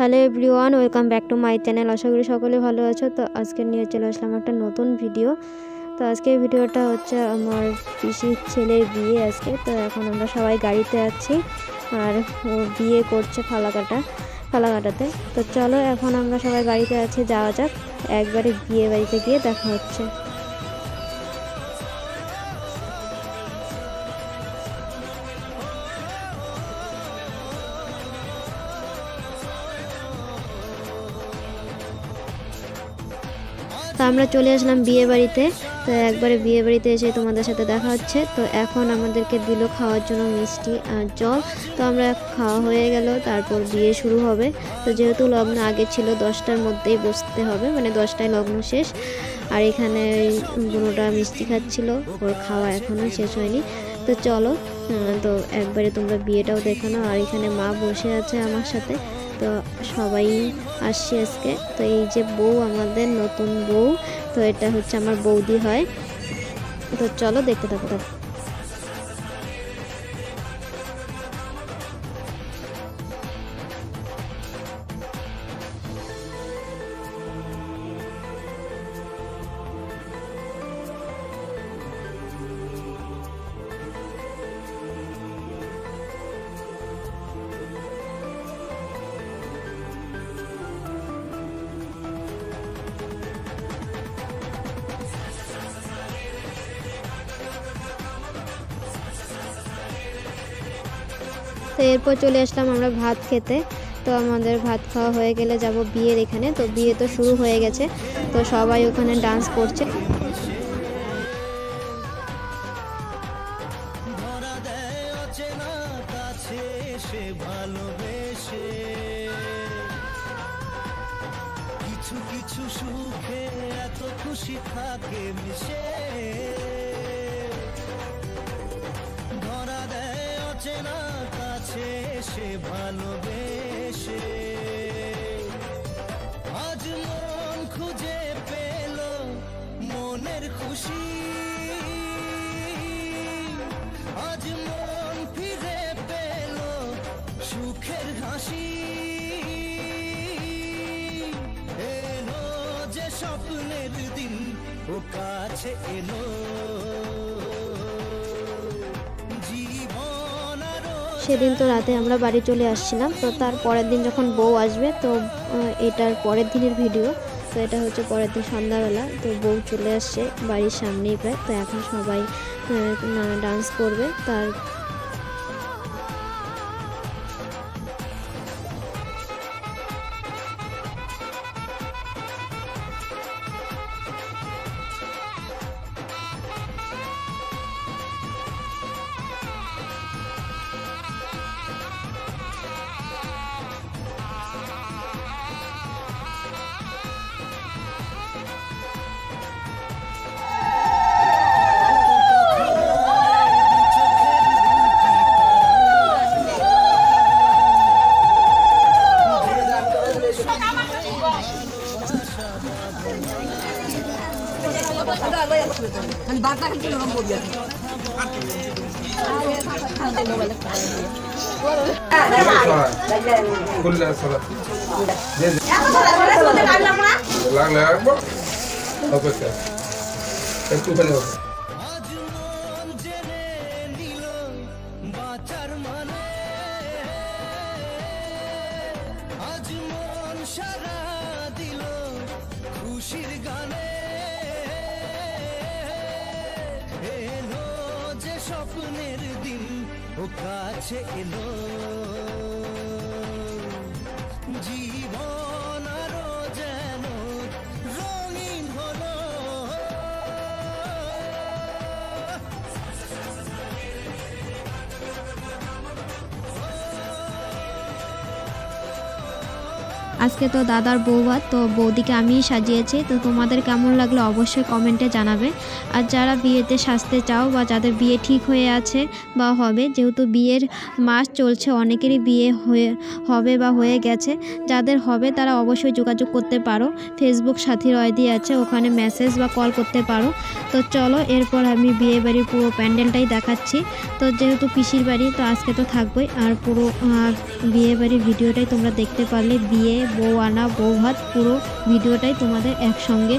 Hello everyone, welcome back to my channel. আশা করি সকলে ভালো আছো। তো আজকে নিয়ে চলে আসলাম একটা নতুন ভিডিও। তো আজকের ভিডিওটা হচ্ছে আমার পিসির ছেলের বিয়ে আজকে। তো এখন আমরা সবাই গাড়িতে আছি আর ও বিয়ে করছে ফালাকাটাতে। তো চলো এখন আমরা সবাই গাড়িতে আছি, যাওয়া যাক, একবারে বিয়ে বাড়িতে গিয়ে দেখা হচ্ছে। তো আমরা চলে আসলাম বিয়ে বাড়িতে। তো একবারে বিয়ে বাড়িতে এসে তোমাদের সাথে দেখা হচ্ছে। তো এখন আমাদেরকে দিল খাওয়ার জন্য মিষ্টি আর জল। তো আমরা খাওয়া হয়ে গেল, তারপর বিয়ে শুরু হবে। তো যেহেতু লগ্ন আগে ছিল 10টার মধ্যেই বসতে হবে, মানে 10টায় লগ্ন শেষ। আর এখানে বুনোটা মিষ্টি খাচ্ছিল, ওর খাওয়া এখনও শেষ হয়নি। তো চলো, তো একবারে তোমরা বিয়েটাও দেখো না। আর এখানে মা বসে আছে আমার সাথে। তো সবাই আসছে আজকে। তো এই যে বউ, আমাদের নতুন বউ, তো এটা হচ্ছে আমার বৌদি হয়। তো চলো দেখতে থাকো। তো এরপর চলে আসলাম আমরা ভাত খেতে। তো আমাদের ভাত খাওয়া হয়ে গেলে যাব বিয়ের এখানে। তো বিয়ে তো শুরু হয়ে গেছে, তো সবাই ওখানে ডান্স করছে। কিছু কিছু সুখে এত খুশি থাকে মিশে, ধরা দেয় অচেনা কাছে সে ভালোবেসে। আজ মন খুঁজে পেল মনের খুশি, আজ মন ফিরে পেল সুখের হাসি। এলো যে স্বপ্নের দিন, ও কাছে এলো। সেদিন তো রাতে আমরা বাড়ি চলে আসছিলাম। তো তার পরের দিন যখন বউ আসবে, তো এটার পরের দিনের ভিডিও। তো এটা হচ্ছে পরের দিন সন্ধ্যাবেলা। তো বউ চলে আসছে বাড়ির সামনেই প্রায়। তো এখন সবাই ডান্স করবে। তার একটুখানি হবে। আজ মন জেনে নিল বাঁচার মানে, আজ মন সারা দিল খুশির গানে। এলো যে স্বপ্নের দিন, ও কাছে এলো। জীবন আরো যেন রঙিন হলো। আজকে তো দাদার বৌভাত, তো বৌদিকে আমিই সাজিয়েছি। তো তোমাদের কেমন লাগলো অবশ্যই কমেন্টে জানাবে। আর যারা বিয়েতে সাজতে চাও বা যাদের বিয়ে ঠিক হয়ে আছে বা হবে, যেহেতু বিয়ের মাস চলছে, অনেকেরই বিয়ে হবে বা হয়ে গেছে, যাদের হবে তারা অবশ্যই যোগাযোগ করতে পারো। ফেসবুক সাথীর আইডি আছে, ওখানে মেসেজ বা কল করতে পারো। তো চলো এরপর আমি বিয়ে বাড়ির পুরো প্যান্ডেলটাই দেখাচ্ছি। তো যেহেতু পিসির বাড়ি, তো আজকে তো থাকবোই। আর পুরো বিয়ে বাড়ির ভিডিওটাই তোমরা দেখতে পারলে, বিয়ে, বউ আনা, বউ ভাত, পুরো ভিডিওটাই তোমাদের একসঙ্গে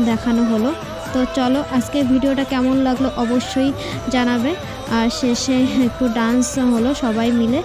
দেখানো হলো। তো চলো আজকের ভিডিওটা কেমন লাগলো অবশ্যই জানাবে। আর শেষে একটু ডান্স হলো সবাই মিলে।